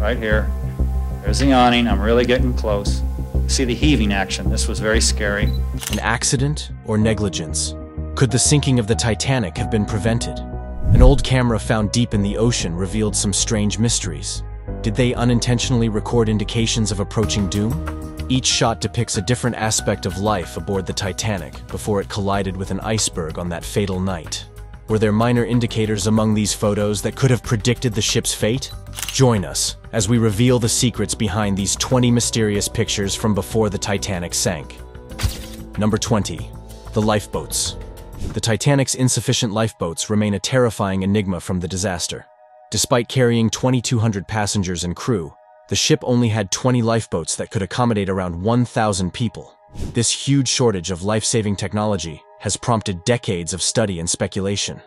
right here. There's the awning. I'm really getting close. See the heaving action. This was very scary. An accident or negligence? Could the sinking of the Titanic have been prevented? An old camera found deep in the ocean revealed some strange mysteries. Did they unintentionally record indications of approaching doom? Each shot depicts a different aspect of life aboard the Titanic before it collided with an iceberg on that fatal night. Were there minor indicators among these photos that could have predicted the ship's fate? Join us as we reveal the secrets behind these 20 mysterious pictures from before the Titanic sank. Number 20. The lifeboats. The Titanic's insufficient lifeboats remain a terrifying enigma from the disaster. Despite carrying 2,200 passengers and crew, the ship only had 20 lifeboats that could accommodate around 1,000 people. This huge shortage of life-saving technology has prompted decades of study and speculation.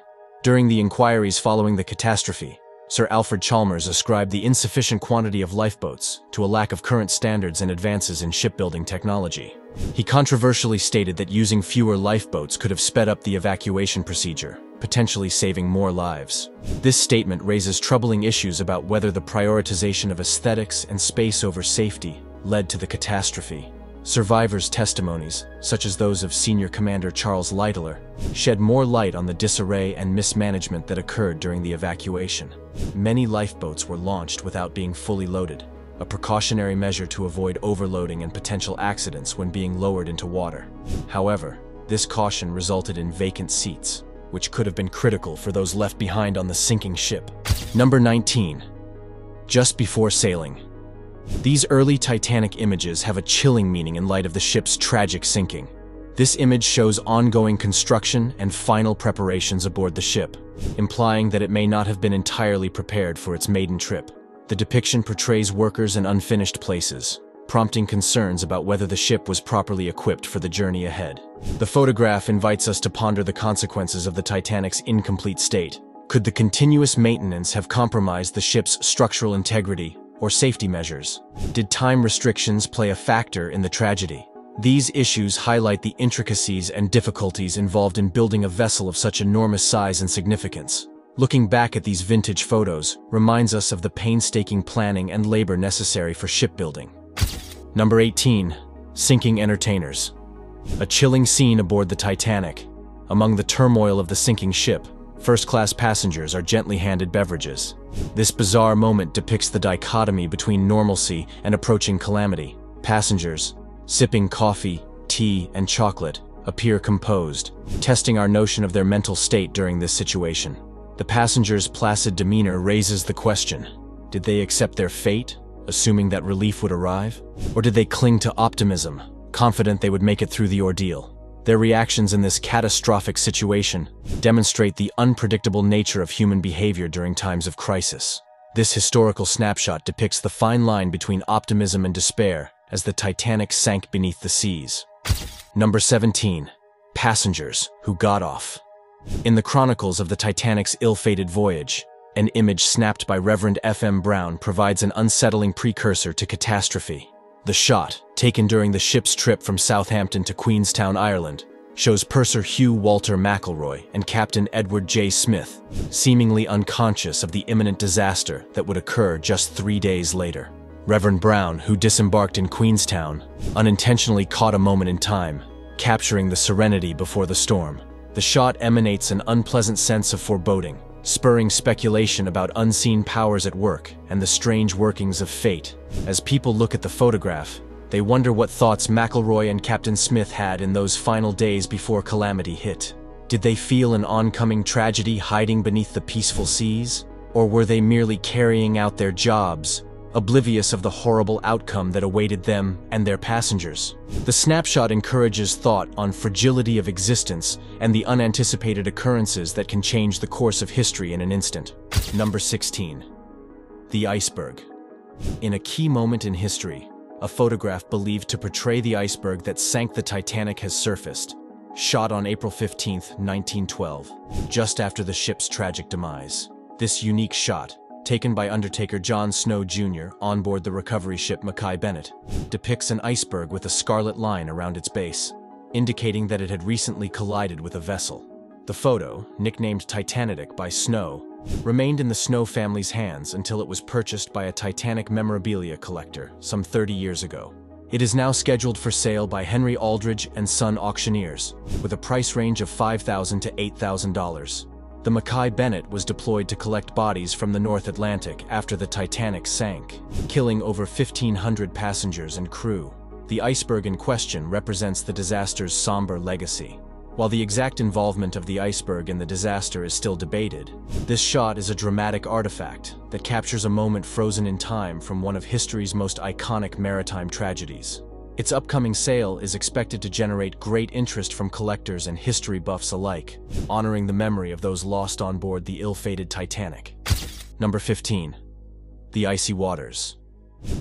During the inquiries following the catastrophe, Sir Alfred Chalmers ascribed the insufficient quantity of lifeboats to a lack of current standards and advances in shipbuilding technology. He controversially stated that using fewer lifeboats could have sped up the evacuation procedure, potentially saving more lives. This statement raises troubling issues about whether the prioritization of aesthetics and space over safety led to the catastrophe. Survivors' testimonies, such as those of Senior Commander Charles Lightler, shed more light on the disarray and mismanagement that occurred during the evacuation. Many lifeboats were launched without being fully loaded, a precautionary measure to avoid overloading and potential accidents when being lowered into water. However, this caution resulted in vacant seats, which could have been critical for those left behind on the sinking ship. Number 19. Just before sailing. These early Titanic images have a chilling meaning in light of the ship's tragic sinking. This image shows ongoing construction and final preparations aboard the ship, implying that it may not have been entirely prepared for its maiden trip. The depiction portrays workers in unfinished places, prompting concerns about whether the ship was properly equipped for the journey ahead. The photograph invites us to ponder the consequences of the Titanic's incomplete state. Could the continuous maintenance have compromised the ship's structural integrity or safety measures? Did time restrictions play a factor in the tragedy? These issues highlight the intricacies and difficulties involved in building a vessel of such enormous size and significance. Looking back at these vintage photos reminds us of the painstaking planning and labor necessary for shipbuilding. Number 18. Sinking entertainers. A chilling scene aboard the Titanic. Among the turmoil of the sinking ship, first-class passengers are gently handed beverages. This bizarre moment depicts the dichotomy between normalcy and approaching calamity. Passengers, sipping coffee, tea, and chocolate, appear composed, testing our notion of their mental state during this situation. The passengers' placid demeanor raises the question: did they accept their fate, assuming that relief would arrive? Or did they cling to optimism, confident they would make it through the ordeal? Their reactions in this catastrophic situation demonstrate the unpredictable nature of human behavior during times of crisis. This historical snapshot depicts the fine line between optimism and despair as the Titanic sank beneath the seas. Number 17. Passengers who got off. In the chronicles of the Titanic's ill-fated voyage, an image snapped by Reverend F.M. Brown provides an unsettling precursor to catastrophe. The shot, taken during the ship's trip from Southampton to Queenstown, Ireland, shows Purser Hugh Walter McElroy and Captain Edward J. Smith seemingly unconscious of the imminent disaster that would occur just 3 days later. Reverend Brown, who disembarked in Queenstown, unintentionally caught a moment in time, capturing the serenity before the storm. The shot emanates an unpleasant sense of foreboding, spurring speculation about unseen powers at work and the strange workings of fate. As people look at the photograph, they wonder what thoughts McElroy and Captain Smith had in those final days before calamity hit. Did they feel an oncoming tragedy hiding beneath the peaceful seas? Or were they merely carrying out their jobs, oblivious of the horrible outcome that awaited them and their passengers? The snapshot encourages thought on fragility of existence and the unanticipated occurrences that can change the course of history in an instant. Number 16. The iceberg. In a key moment in history, a photograph believed to portray the iceberg that sank the Titanic has surfaced, shot on April 15, 1912, just after the ship's tragic demise. This unique shot, taken by Undertaker John Snow Jr. on board the recovery ship Mackay Bennett, depicts an iceberg with a scarlet line around its base, indicating that it had recently collided with a vessel. The photo, nicknamed Titanic by Snow, remained in the Snow family's hands until it was purchased by a Titanic memorabilia collector some 30 years ago. It is now scheduled for sale by Henry Aldridge and Son auctioneers, with a price range of $5,000 to $8,000. The Mackay Bennett was deployed to collect bodies from the North Atlantic after the Titanic sank, killing over 1,500 passengers and crew. The iceberg in question represents the disaster's somber legacy. While the exact involvement of the iceberg in the disaster is still debated, this shot is a dramatic artifact that captures a moment frozen in time from one of history's most iconic maritime tragedies. Its upcoming sale is expected to generate great interest from collectors and history buffs alike, honoring the memory of those lost on board the ill-fated Titanic. Number 15. The icy waters.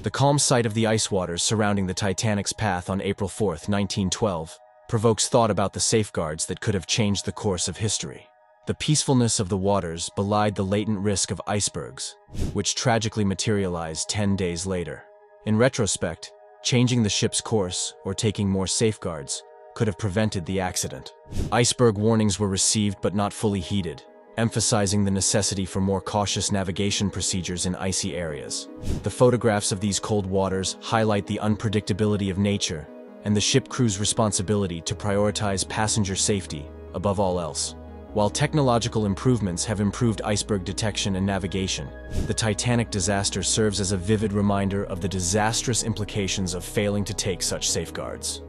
The calm sight of the ice waters surrounding the Titanic's path on April 4, 1912, provokes thought about the safeguards that could have changed the course of history. The peacefulness of the waters belied the latent risk of icebergs, which tragically materialized 10 days later. In retrospect, changing the ship's course or taking more safeguards could have prevented the accident. Iceberg warnings were received but not fully heeded, emphasizing the necessity for more cautious navigation procedures in icy areas. The photographs of these cold waters highlight the unpredictability of nature and the ship crew's responsibility to prioritize passenger safety above all else. While technological improvements have improved iceberg detection and navigation, the Titanic disaster serves as a vivid reminder of the disastrous implications of failing to take such safeguards.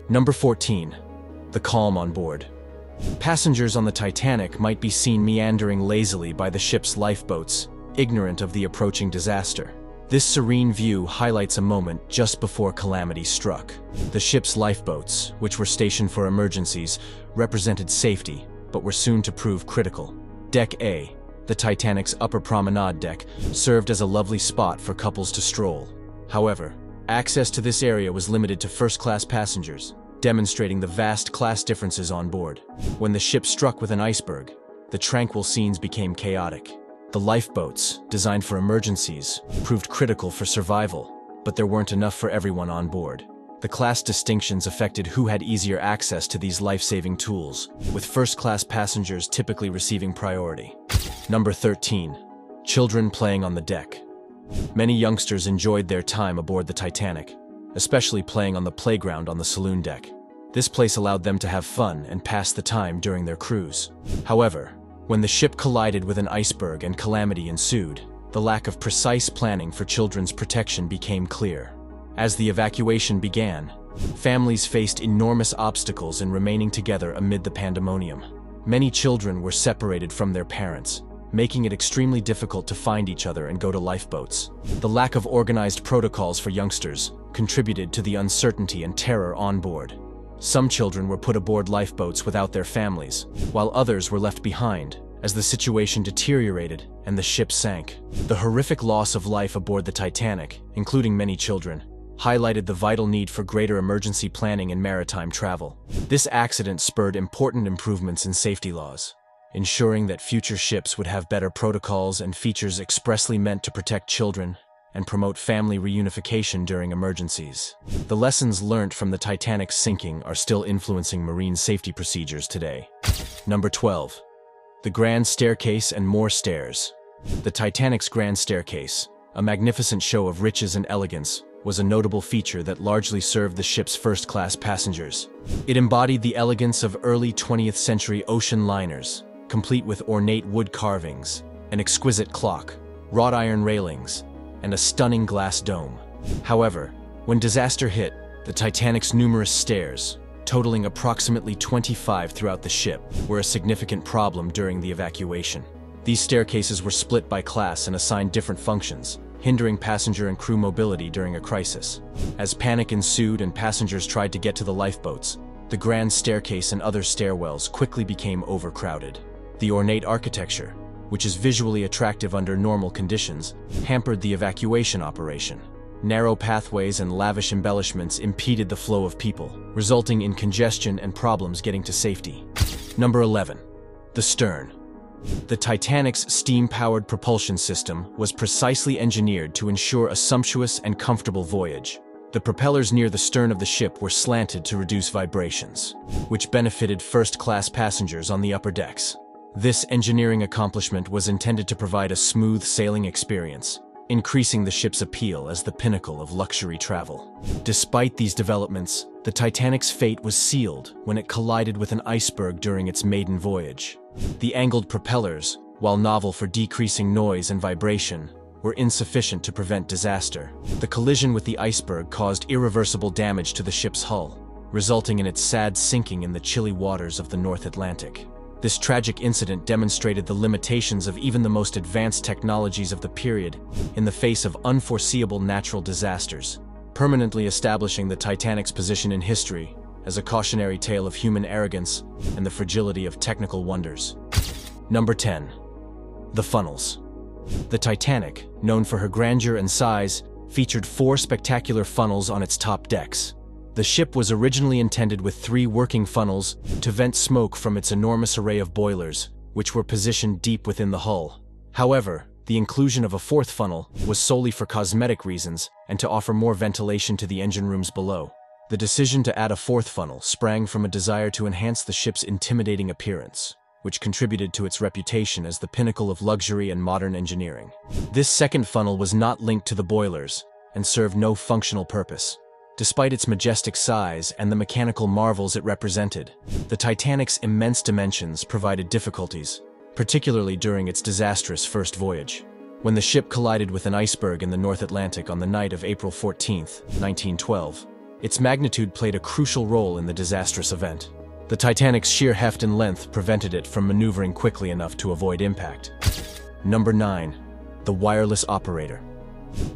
Number 14. The calm on board. Passengers on the Titanic might be seen meandering lazily by the ship's lifeboats, ignorant of the approaching disaster. This serene view highlights a moment just before calamity struck. The ship's lifeboats, which were stationed for emergencies, represented safety, but were soon to prove critical. Deck A, the Titanic's upper promenade deck, served as a lovely spot for couples to stroll. However, access to this area was limited to first-class passengers, demonstrating the vast class differences on board. When the ship struck with an iceberg, the tranquil scenes became chaotic. The lifeboats, designed for emergencies, proved critical for survival, but there weren't enough for everyone on board. The class distinctions affected who had easier access to these life-saving tools, with first-class passengers typically receiving priority. Number 13. Children playing on the deck. Many youngsters enjoyed their time aboard the Titanic, especially playing on the playground on the saloon deck. This place allowed them to have fun and pass the time during their cruise. However, when the ship collided with an iceberg and calamity ensued, the lack of precise planning for children's protection became clear. As the evacuation began, families faced enormous obstacles in remaining together amid the pandemonium. Many children were separated from their parents, making it extremely difficult to find each other and go to lifeboats. The lack of organized protocols for youngsters contributed to the uncertainty and terror on board. Some children were put aboard lifeboats without their families, while others were left behind as the situation deteriorated and the ship sank. The horrific loss of life aboard the Titanic, including many children, highlighted the vital need for greater emergency planning in maritime travel. This accident spurred important improvements in safety laws, ensuring that future ships would have better protocols and features expressly meant to protect children and promote family reunification during emergencies. The lessons learned from the Titanic's sinking are still influencing marine safety procedures today. Number 12. The Grand Staircase and more stairs. The Titanic's Grand Staircase, a magnificent show of riches and elegance, was a notable feature that largely served the ship's first-class passengers. It embodied the elegance of early 20th century ocean liners, complete with ornate wood carvings, an exquisite clock, wrought iron railings, and a stunning glass dome. However, when disaster hit, the Titanic's numerous stairs, totaling approximately 25 throughout the ship, were a significant problem during the evacuation. These staircases were split by class and assigned different functions, hindering passenger and crew mobility during a crisis. As panic ensued and passengers tried to get to the lifeboats, the Grand Staircase and other stairwells quickly became overcrowded. The ornate architecture, which is visually attractive under normal conditions, hampered the evacuation operation. Narrow pathways and lavish embellishments impeded the flow of people, resulting in congestion and problems getting to safety. Number 11. The stern. The Titanic's steam-powered propulsion system was precisely engineered to ensure a sumptuous and comfortable voyage. The propellers near the stern of the ship were slanted to reduce vibrations, which benefited first-class passengers on the upper decks. This engineering accomplishment was intended to provide a smooth sailing experience, increasing the ship's appeal as the pinnacle of luxury travel. Despite these developments, the Titanic's fate was sealed when it collided with an iceberg during its maiden voyage. The angled propellers, while novel for decreasing noise and vibration, were insufficient to prevent disaster. The collision with the iceberg caused irreversible damage to the ship's hull, resulting in its sad sinking in the chilly waters of the North Atlantic. This tragic incident demonstrated the limitations of even the most advanced technologies of the period in the face of unforeseeable natural disasters, permanently establishing the Titanic's position in history as a cautionary tale of human arrogance and the fragility of technical wonders. Number 10. The funnels. The Titanic, known for her grandeur and size, featured 4 spectacular funnels on its top decks. The ship was originally intended with 3 working funnels to vent smoke from its enormous array of boilers, which were positioned deep within the hull. However, the inclusion of a 4th funnel was solely for cosmetic reasons and to offer more ventilation to the engine rooms below. The decision to add a 4th funnel sprang from a desire to enhance the ship's intimidating appearance, which contributed to its reputation as the pinnacle of luxury and modern engineering. This 2nd funnel was not linked to the boilers and served no functional purpose. Despite its majestic size and the mechanical marvels it represented, the Titanic's immense dimensions provided difficulties, particularly during its disastrous first voyage. When the ship collided with an iceberg in the North Atlantic on the night of April 14, 1912, its magnitude played a crucial role in the disastrous event. The Titanic's sheer heft and length prevented it from maneuvering quickly enough to avoid impact. Number 9. The wireless operator.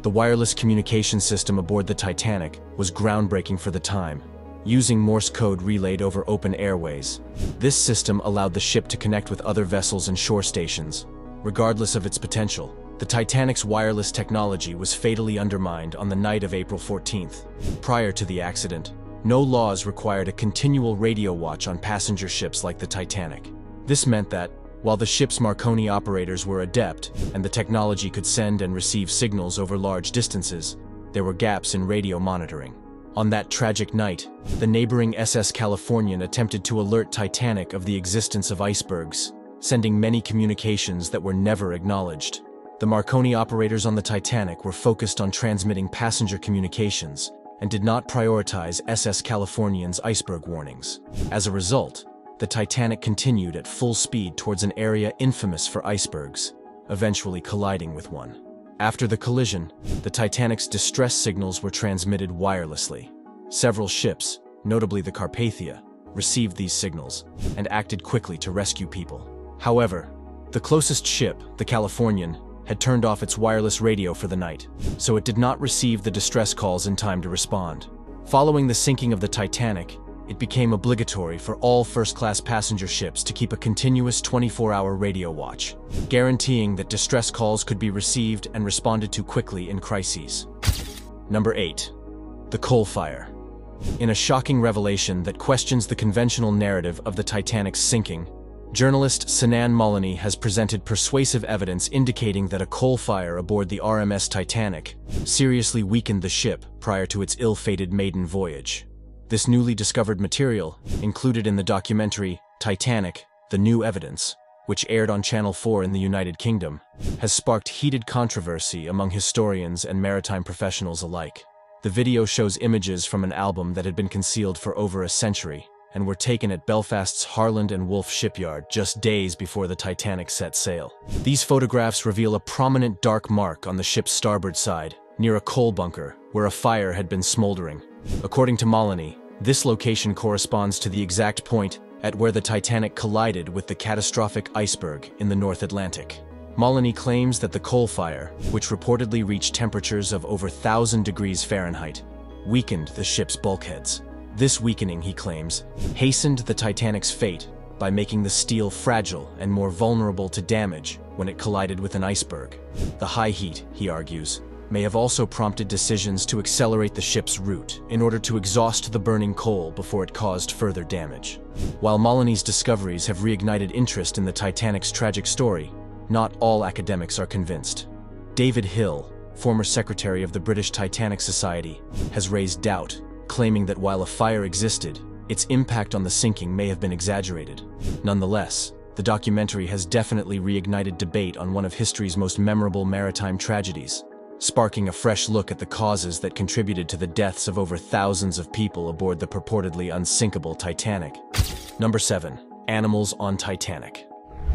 The wireless communication system aboard the Titanic was groundbreaking for the time. Using Morse code relayed over open airways, this system allowed the ship to connect with other vessels and shore stations. Regardless of its potential, the Titanic's wireless technology was fatally undermined on the night of April 14th. Prior to the accident, no laws required a continual radio watch on passenger ships like the Titanic. This meant that, while the ship's Marconi operators were adept and the technology could send and receive signals over large distances, there were gaps in radio monitoring. On that tragic night, the neighboring SS Californian attempted to alert Titanic of the existence of icebergs, sending many communications that were never acknowledged. The Marconi operators on the Titanic were focused on transmitting passenger communications and did not prioritize SS Californian's iceberg warnings. As a result, the Titanic continued at full speed towards an area infamous for icebergs, eventually colliding with one. After the collision, the Titanic's distress signals were transmitted wirelessly. Several ships, notably the Carpathia, received these signals and acted quickly to rescue people. However, the closest ship, the Californian, had turned off its wireless radio for the night, so it did not receive the distress calls in time to respond. Following the sinking of the Titanic, it became obligatory for all first-class passenger ships to keep a continuous 24-hour radio watch, guaranteeing that distress calls could be received and responded to quickly in crises. Number 8. The coal fire. In a shocking revelation that questions the conventional narrative of the Titanic's sinking, journalist Sinan Molony has presented persuasive evidence indicating that a coal fire aboard the RMS Titanic seriously weakened the ship prior to its ill-fated maiden voyage. This newly discovered material, included in the documentary Titanic: The New Evidence, which aired on Channel 4 in the United Kingdom, has sparked heated controversy among historians and maritime professionals alike. The video shows images from an album that had been concealed for over a century and were taken at Belfast's Harland and Wolff Shipyard just days before the Titanic set sail. These photographs reveal a prominent dark mark on the ship's starboard side, near a coal bunker, where a fire had been smoldering. According to Molony, this location corresponds to the exact point at where the Titanic collided with the catastrophic iceberg in the North Atlantic. Molony claims that the coal fire, which reportedly reached temperatures of over 1,000 degrees Fahrenheit, weakened the ship's bulkheads. This weakening, he claims, hastened the Titanic's fate by making the steel fragile and more vulnerable to damage when it collided with an iceberg. The high heat, he argues, may have also prompted decisions to accelerate the ship's route in order to exhaust the burning coal before it caused further damage. While Molony's discoveries have reignited interest in the Titanic's tragic story, not all academics are convinced. David Hill, former secretary of the British Titanic Society, has raised doubt, claiming that while a fire existed, its impact on the sinking may have been exaggerated. Nonetheless, the documentary has definitely reignited debate on one of history's most memorable maritime tragedies, sparking a fresh look at the causes that contributed to the deaths of over thousands of people aboard the purportedly unsinkable Titanic. Number 7. Animals on Titanic.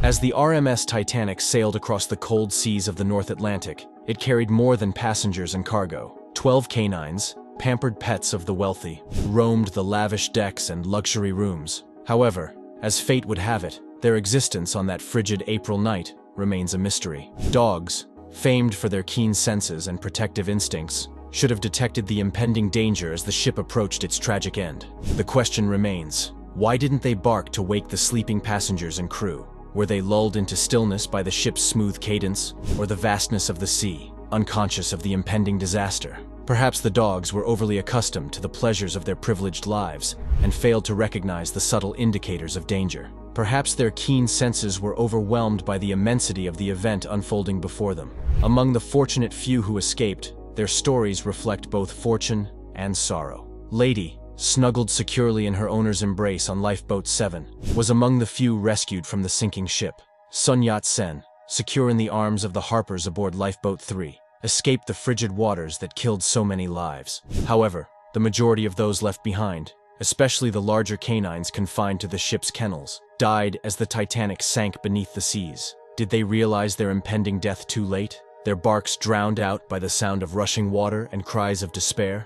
As the RMS Titanic sailed across the cold seas of the North Atlantic, it carried more than passengers and cargo. 12 canines, pampered pets of the wealthy, roamed the lavish decks and luxury rooms. However, as fate would have it, their existence on that frigid April night remains a mystery. Dogs, famed for their keen senses and protective instincts, should have detected the impending danger as the ship approached its tragic end. The question remains, why didn't they bark to wake the sleeping passengers and crew? Were they lulled into stillness by the ship's smooth cadence, or the vastness of the sea, unconscious of the impending disaster? Perhaps the dogs were overly accustomed to the pleasures of their privileged lives and failed to recognize the subtle indicators of danger. Perhaps their keen senses were overwhelmed by the immensity of the event unfolding before them. Among the fortunate few who escaped, their stories reflect both fortune and sorrow. Lady, snuggled securely in her owner's embrace on Lifeboat 7, was among the few rescued from the sinking ship. Sun Yat-sen, secure in the arms of the harpers aboard Lifeboat 3, escaped the frigid waters that killed so many lives. However, the majority of those left behind, especially the larger canines confined to the ship's kennels, died as the Titanic sank beneath the seas. Did they realize their impending death too late? Their barks drowned out by the sound of rushing water and cries of despair?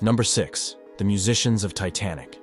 Number 6. The Musicians of Titanic.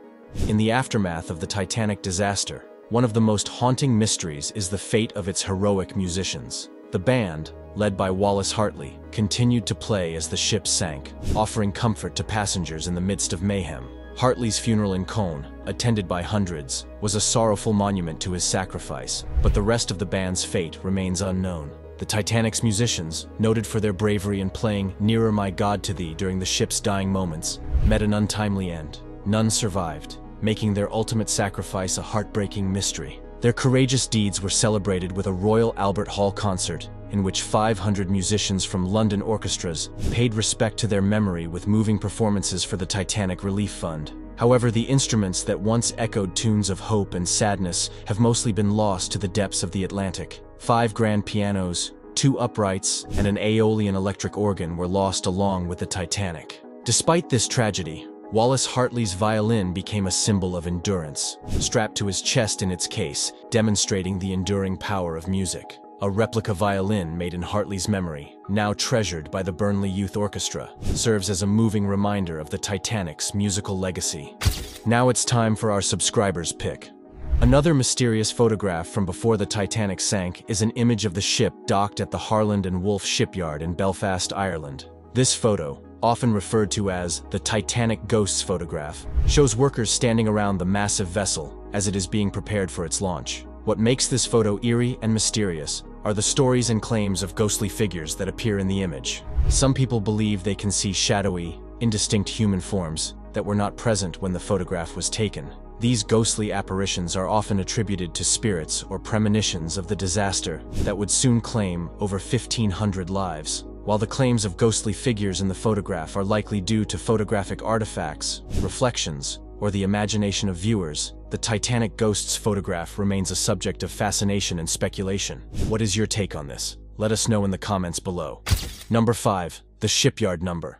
In the aftermath of the Titanic disaster, one of the most haunting mysteries is the fate of its heroic musicians. The band, led by Wallace Hartley, continued to play as the ship sank, offering comfort to passengers in the midst of mayhem. Hartley's funeral in Cone, attended by hundreds, was a sorrowful monument to his sacrifice, but the rest of the band's fate remains unknown. The Titanic's musicians, noted for their bravery in playing "Nearer My God to Thee" during the ship's dying moments, met an untimely end. None survived, making their ultimate sacrifice a heartbreaking mystery. Their courageous deeds were celebrated with a Royal Albert Hall concert, in which 500 musicians from London orchestras paid respect to their memory with moving performances for the Titanic Relief Fund. However, the instruments that once echoed tunes of hope and sadness have mostly been lost to the depths of the Atlantic. 5 grand pianos, 2 uprights, and an Aeolian electric organ were lost along with the Titanic. Despite this tragedy, Wallace Hartley's violin became a symbol of endurance, strapped to his chest in its case, demonstrating the enduring power of music. A replica violin made in Hartley's memory, now treasured by the Burnley Youth Orchestra, serves as a moving reminder of the Titanic's musical legacy. Now it's time for our subscribers' pick. Another mysterious photograph from before the Titanic sank is an image of the ship docked at the Harland and Wolff Shipyard in Belfast, Ireland. This photo, often referred to as the Titanic Ghosts photograph, shows workers standing around the massive vessel as it is being prepared for its launch. What makes this photo eerie and mysterious are the stories and claims of ghostly figures that appear in the image. Some people believe they can see shadowy, indistinct human forms that were not present when the photograph was taken. These ghostly apparitions are often attributed to spirits or premonitions of the disaster that would soon claim over 1,500 lives. While the claims of ghostly figures in the photograph are likely due to photographic artifacts, reflections, or the imagination of viewers, the Titanic Ghosts photograph remains a subject of fascination and speculation. What is your take on this? Let us know in the comments below. Number 5. The Shipyard Number.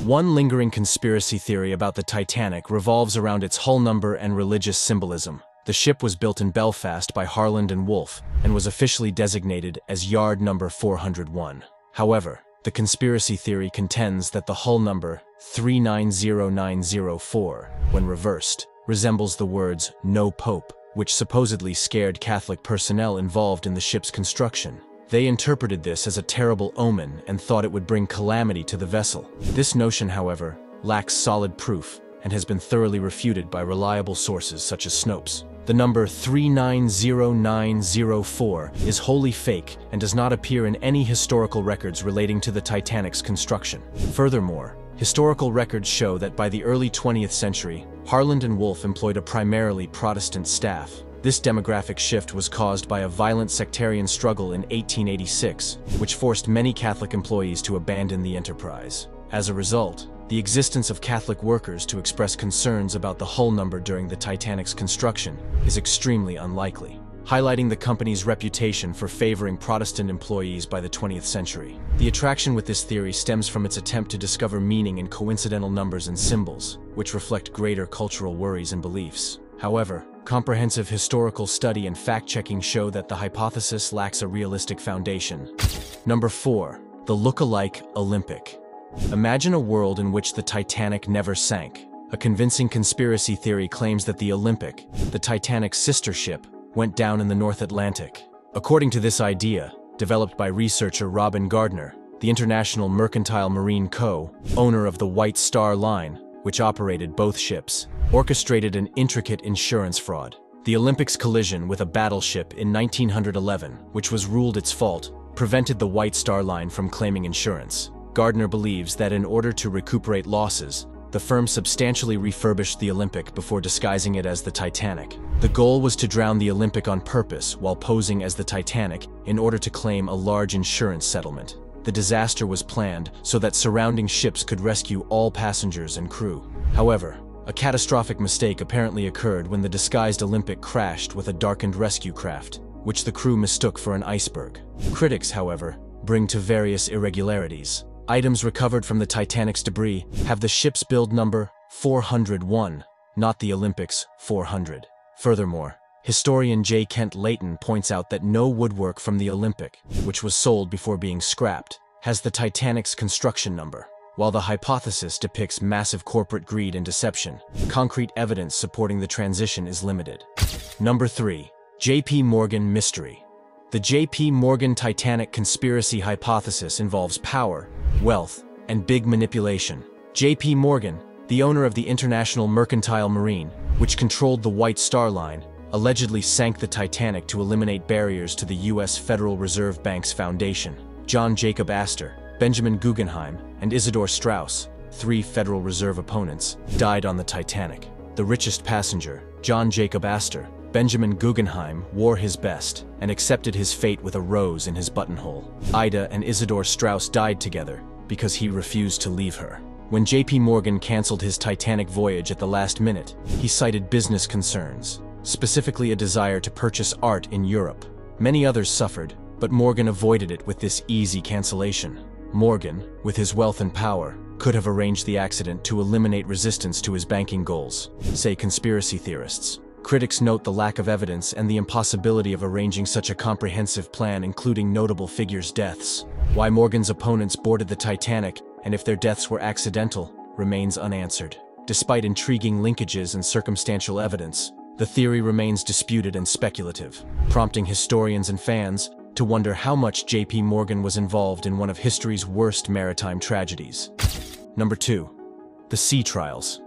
One lingering conspiracy theory about the Titanic revolves around its hull number and religious symbolism. The ship was built in Belfast by Harland and Wolff and was officially designated as Yard Number 401. However, the conspiracy theory contends that the hull number 390904, when reversed, resembles the words "No Pope," which supposedly scared Catholic personnel involved in the ship's construction. They interpreted this as a terrible omen and thought it would bring calamity to the vessel. This notion, however, lacks solid proof and has been thoroughly refuted by reliable sources such as Snopes. The number 390904 is wholly fake and does not appear in any historical records relating to the Titanic's construction. Furthermore, historical records show that by the early 20th century, Harland and Wolff employed a primarily Protestant staff. This demographic shift was caused by a violent sectarian struggle in 1886, which forced many Catholic employees to abandon the enterprise. As a result, the existence of Catholic workers to express concerns about the hull number during the Titanic's construction is extremely unlikely, highlighting the company's reputation for favoring Protestant employees by the 20th century. The attraction with this theory stems from its attempt to discover meaning in coincidental numbers and symbols, which reflect greater cultural worries and beliefs. However, comprehensive historical study and fact-checking show that the hypothesis lacks a realistic foundation. Number 4. The lookalike Olympic. Imagine a world in which the Titanic never sank. A convincing conspiracy theory claims that the Olympic, the Titanic's sister ship, went down in the North Atlantic. According to this idea, developed by researcher Robin Gardner, the International Mercantile Marine Co., owner of the White Star Line, which operated both ships, orchestrated an intricate insurance fraud. The Olympic's collision with a battleship in 1911, which was ruled its fault, prevented the White Star Line from claiming insurance. Gardner believes that in order to recuperate losses, the firm substantially refurbished the Olympic before disguising it as the Titanic. The goal was to drown the Olympic on purpose while posing as the Titanic in order to claim a large insurance settlement. The disaster was planned so that surrounding ships could rescue all passengers and crew. However, a catastrophic mistake apparently occurred when the disguised Olympic crashed with a darkened rescue craft, which the crew mistook for an iceberg. Critics, however, bring to various irregularities. Items recovered from the Titanic's debris have the ship's build number 401, not the Olympic's 400. Furthermore, historian J. Kent Layton points out that no woodwork from the Olympic, which was sold before being scrapped, has the Titanic's construction number. While the hypothesis depicts massive corporate greed and deception, concrete evidence supporting the transition is limited. Number 3. J.P. Morgan mystery. The J.P. Morgan Titanic conspiracy hypothesis involves power, wealth, and big manipulation. J.P. Morgan, the owner of the International Mercantile Marine, which controlled the White Star Line, allegedly sank the Titanic to eliminate barriers to the U.S. Federal Reserve Bank's foundation. John Jacob Astor, Benjamin Guggenheim, and Isidor Straus, 3 Federal Reserve opponents, died on the Titanic. The richest passenger, John Jacob Astor, Benjamin Guggenheim, wore his best and accepted his fate with a rose in his buttonhole. Ida and Isidor Straus died together because he refused to leave her. When J.P. Morgan canceled his Titanic voyage at the last minute, he cited business concerns, specifically a desire to purchase art in Europe. Many others suffered, but Morgan avoided it with this easy cancellation. Morgan, with his wealth and power, could have arranged the accident to eliminate resistance to his banking goals, say conspiracy theorists. Critics note the lack of evidence and the impossibility of arranging such a comprehensive plan, including notable figures' deaths. Why Morgan's opponents boarded the Titanic, and if their deaths were accidental, remains unanswered. Despite intriguing linkages and circumstantial evidence, the theory remains disputed and speculative, prompting historians and fans to wonder how much J.P. Morgan was involved in one of history's worst maritime tragedies. Number 2. The sea trials.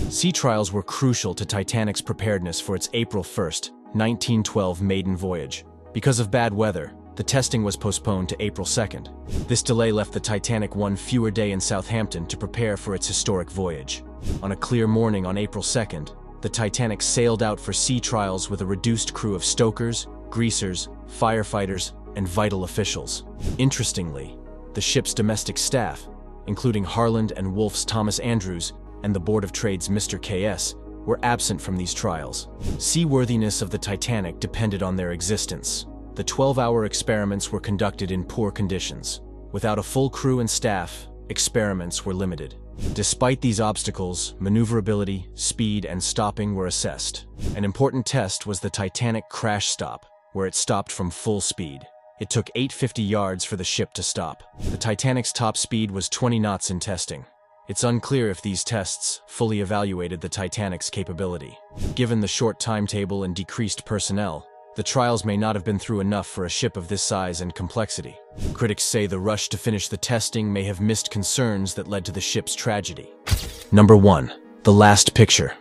Sea trials were crucial to Titanic's preparedness for its April 1, 1912 maiden voyage. Because of bad weather, the testing was postponed to April 2nd. This delay left the Titanic one fewer day in Southampton to prepare for its historic voyage. On a clear morning on April 2nd, the Titanic sailed out for sea trials with a reduced crew of stokers, greasers, firefighters, and vital officials. Interestingly, the ship's domestic staff, including Harland and Wolff's Thomas Andrews and the Board of Trade's Mr. K.S., were absent from these trials. Seaworthiness of the Titanic depended on their existence. The 12-hour experiments were conducted in poor conditions. Without a full crew and staff, experiments were limited. Despite these obstacles, maneuverability, speed, and stopping were assessed. An important test was the Titanic crash stop, where it stopped from full speed. It took 850 yards for the ship to stop. The Titanic's top speed was 20 knots in testing. It's unclear if these tests fully evaluated the Titanic's capability. Given the short timetable and decreased personnel, the trials may not have been through enough for a ship of this size and complexity. Critics say the rush to finish the testing may have missed concerns that led to the ship's tragedy. Number 1. The Last Picture.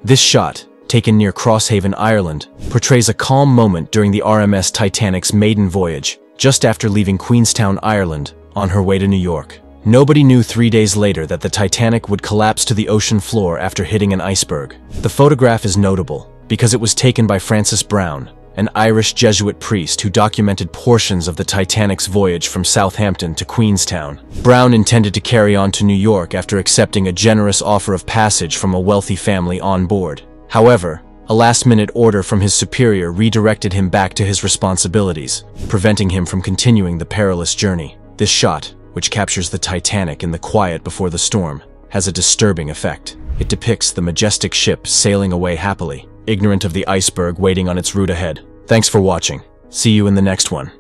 This shot, taken near Crosshaven, Ireland, portrays a calm moment during the RMS Titanic's maiden voyage, just after leaving Queenstown, Ireland, on her way to New York. Nobody knew 3 days later that the Titanic would collapse to the ocean floor after hitting an iceberg. The photograph is notable, because it was taken by Francis Brown, an Irish Jesuit priest who documented portions of the Titanic's voyage from Southampton to Queenstown. Brown intended to carry on to New York after accepting a generous offer of passage from a wealthy family on board. However, a last-minute order from his superior redirected him back to his responsibilities, preventing him from continuing the perilous journey. This shot, which captures the Titanic in the quiet before the storm, has a disturbing effect. It depicts the majestic ship sailing away happily, ignorant of the iceberg waiting on its route ahead. Thanks for watching. See you in the next one.